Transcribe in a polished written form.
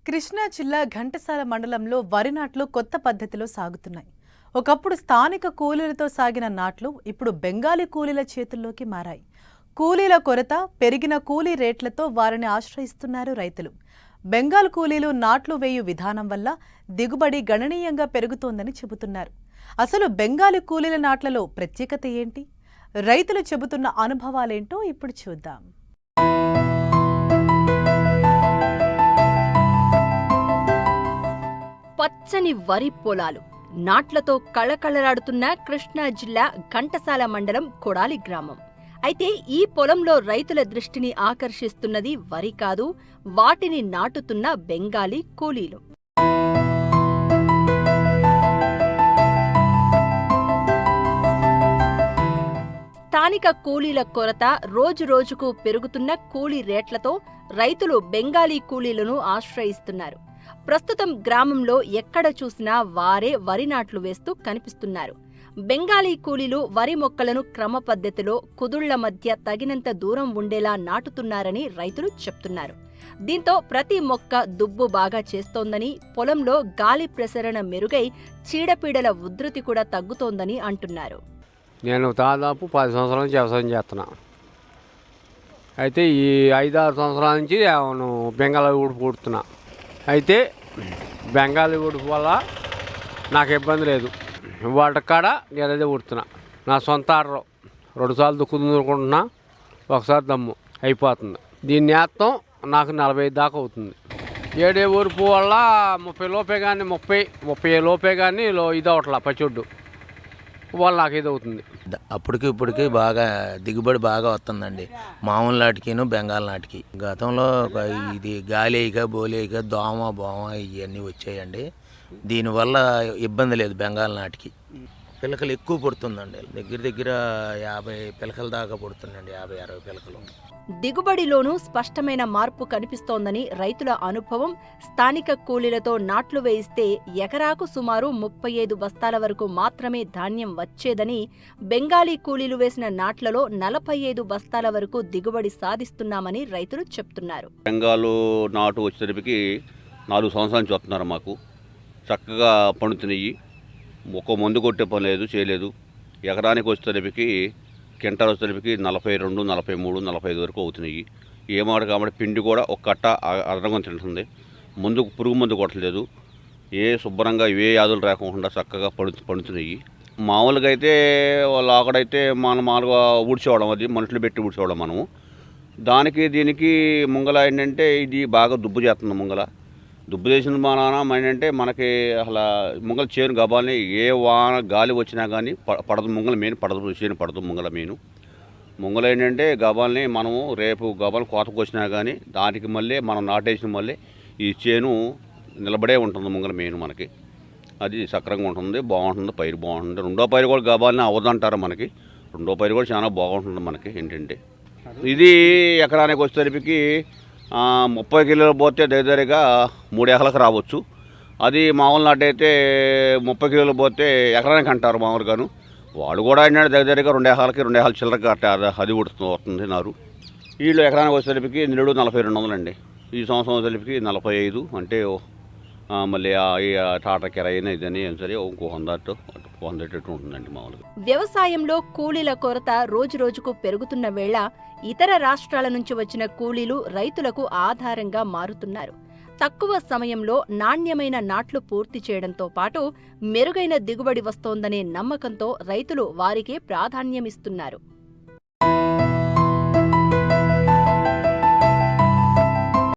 కృష్ణా జిల్లా ఘంటసాల మండలంలో వరి నాట్లు కొత్త పద్ధతిలో సాగుతున్నాయి. ఒకప్పుడు స్థానిక కూలీలతో సాగిన నాట్లు ఇప్పుడు బెంగాలీ కూలీల చేతుల్లోకి మారాయి. కూలీల కొరత, పెరిగిన కూలీ రేట్లతో వారిని ఆశ్రయిస్తున్నారు రైతులు. బెంగాల్ కూలీలు నాట్లు వేయు విధానం వల్ల దిగుబడి గణనీయంగా పెరుగుతోందని చెబుతున్నారు. అసలు బెంగాలీ కూలీల నాట్లలో ప్రత్యేకత ఏంటి? రైతులు చెబుతున్న అనుభవాలేంటో ఇప్పుడు చూద్దాం. పచ్చని వరి పొలాలు, నాట్లతో కళకళలాడుతున్న కృష్ణా జిల్లా ఘంటసాల మండలం కొడాలి గ్రామం. అయితే ఈ పొలంలో రైతుల దృష్టిని ఆకర్షిస్తున్నది వరి కాదు, వాటిని నాటుతున్న బెంగాలీ కూలీలు. స్థానిక కూలీల కొరత, రోజురోజుకు పెరుగుతున్న కూలీ రేట్లతో రైతులు బెంగాలీ కూలీలను ఆశ్రయిస్తున్నారు. ప్రస్తుతం గ్రామంలో ఎక్కడ చూసినా వారే వరి నాట్లు వేస్తూ కనిపిస్తున్నారు. బెంగాలీ కూలీలు వరి మొక్కలను క్రమ పద్ధతిలో కుదుళ్ల మధ్య తగినంత దూరం ఉండేలా నాటుతున్నారని రైతులు చెప్తున్నారు. దీంతో ప్రతి మొక్క దుబ్బు బాగా చేస్తోందని, పొలంలో గాలి ప్రసరణ మెరుగై చీడపీడల ఉధృతి కూడా తగ్గుతోందని అంటున్నారు. నేను దాదాపు 10 సంవత్సరాల నుంచి వ్యవసాయం చేస్తున్నా. అయితే ఈ 5-6 సంవత్సరాల నుంచి బెంగాలీ ఊడుపు పుడుతున్నా. అయితే బెంగాలీ ఊడుపు వల్ల నాకు ఇబ్బంది లేదు. వాటి కాడ నేనదే ఉడుతున్నా. నా సొంత ఆర్డర్ 2 సార్లు దుక్కుకుంటున్నా, ఒకసారి దమ్ము అయిపోతుంది. దీన్ని వేస్తాం నాకు 45 దాకా అవుతుంది. ఏడే ఊరుపు వల్ల 30 లోపే కానీ 30 లోపే కానీ ఇది అవట్లా పచ్చొడ్డు వల్ల నాకు ఇది అవుతుంది. అప్పటికి ఇప్పటికి బాగా దిగుబడి బాగా వస్తుందండి. మామూలు నాటికిను బెంగాల్ నాటికి. గతంలో ఇది గాలేయిక బోలేయిక బోమ ఇవన్నీ వచ్చాయండి. దీనివల్ల ఇబ్బంది లేదు. బెంగాల్ నాటికి పిలకలు ఎక్కువ పుడుతుందండి. దగ్గర 50 పిలకల దాకా పుడుతుందండి. 50-60 పిలకలు. దిగుబడిలోనూ స్పష్టమైన మార్పు కనిపిస్తోందని రైతుల అనుభవం. స్థానిక కూలీలతో నాట్లు వేయిస్తే ఎకరాకు సుమారు 35 బస్తాల వరకు మాత్రమే ధాన్యం వచ్చేదని, బెంగాలీ కూలీలు వేసిన నాట్లలో 45 బస్తాల వరకు దిగుబడి సాధిస్తున్నామని రైతులు చెప్తున్నారు. బెంగాలు నాటు వచ్చేసరికి 4 సంవత్సరాల నుంచి వస్తున్నారు. మాకు చక్కగా పండుతున్నాయి. ఒక్క మందు కొట్టే పని లేదు, చేయలేదు. ఎకరానికి వచ్చేసరికి కింటాలు వచ్చేసరికి 42, 43, 45 వరకు అవుతున్నాయి. ఏమాట కాబట్టి పిండి కూడా ఒక కట్ట అదనంగా తింటుంది. పురుగు మందు కొట్టలేదు. శుభ్రంగా ఏ యాదులు రాకుండా చక్కగా పండుతున్నాయి. మామూలుగా అయితే వాళ్ళు అక్కడైతే మనం మామూలుగా ఊడ్చేవాళ్ళం, అది మనుషులు పెట్టి ఊడ్చేవాళ్ళం మనము. దానికి దీనికి ముంగల ఏంటంటే ఇది బాగా దుబ్బు చేస్తుంది. దుబ్బు చేసిన మా నాన్న ఏంటంటే మనకి అసలు ముంగల చేను గబాలని ఏ వాన గాలి వచ్చినా కానీ పడదు. ముంగల మెయిన్ పడదు, చేను పడదు. ముంగల ఏంటంటే గబాలని మనము రేపు గబాలు కోతకు వచ్చినా కానీ దానికి మళ్ళీ మనం నాటేసిన మళ్ళీ ఈ చేను నిలబడే ఉంటుంది. ముంగల మెయిన్ మనకి అది సక్రంగా ఉంటుంది, బాగుంటుంది, పైరు బాగుంటుంది. రెండో పైరు కూడా గబాలని అవ్వదంటారు మనకి. రెండో పైరు కూడా చాలా బాగుంటుంది మనకి. ఏంటంటే ఇది ఎకరానికి వచ్చేసరికి 30 కిలోలు పోతే దగ్గరగా 3 ఎకరాలకు రావచ్చు. అది మామూలు నాటు అయితే 30 కిలోలు పోతే ఎకరానికి అంటారు మామూలుగాను. వాడు కూడా అయినాడు దగ్గరగా 2 ఎకరాలకి 2 ఎకరాల చిల్లరకి అది వస్తుంది నారు. వీళ్ళు ఎకరానికి వచ్చేసరికి 42 అండి. ఈ సంవత్సరం వచ్చేసరికి 45. అంటే మళ్ళీ టాటా కిరాయినా ఇదని సరే ఇంకో 100 ఉంటుందండి మామూలుగా. వ్యవసాయంలో కూలీల కొరత రోజురోజుకు పెరుగుతున్న వేళ ఇతర రాష్ట్రాల నుంచి వచ్చిన కూలీలు రైతులకు ఆధారంగా మారుతున్నారు. తక్కువ సమయంలో నాణ్యమైన నాట్లు పూర్తి చేయడంతో పాటు మెరుగైన దిగుబడి వస్తోందనే నమ్మకంతో రైతులు వారికే ప్రాధాన్యమిస్తున్నారు.